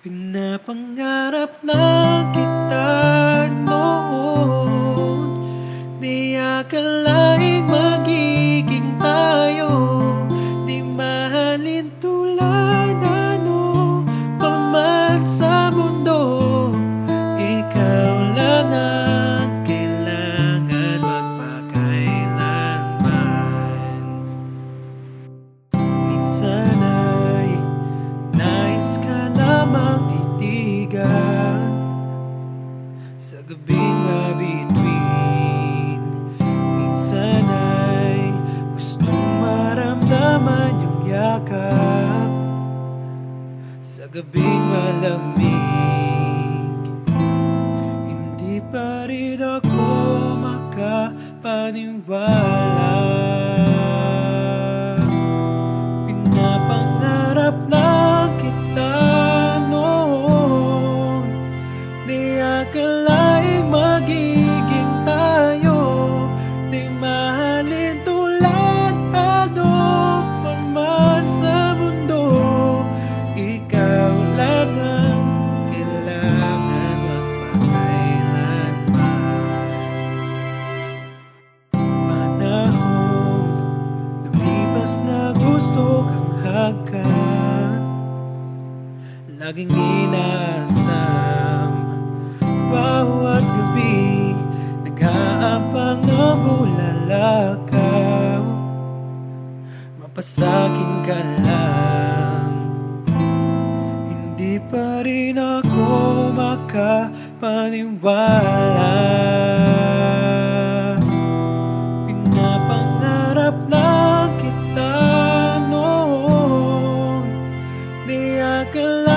Pinapangarap lang kita noon, di akalaing magiging tayo. Di mahalin tulad ano pa man sa mundo. Ikaw lang ang kailangan magpakailanman. Minsan ay nais ka lamang titigan sa gabing mabituin. Minsan ay gustong maramdaman yung yakap sa gabing malamig. Hindi pa rin ako makapaniwala. Pinapangarap lang kita noon, di akalaing magiging tayo. Di mahalin tulad ano pa man sa mundo. Ikaw lang ang kailangan magpakailanman. Panahong lumipas na gusto kang hagan, laging inaasam. Bawat gabi nag-aabang ng bulalakaw, mapasagin ka lang. Hindi pa rin ako makapaniwala. Pinapangarap lang kita noon, di akala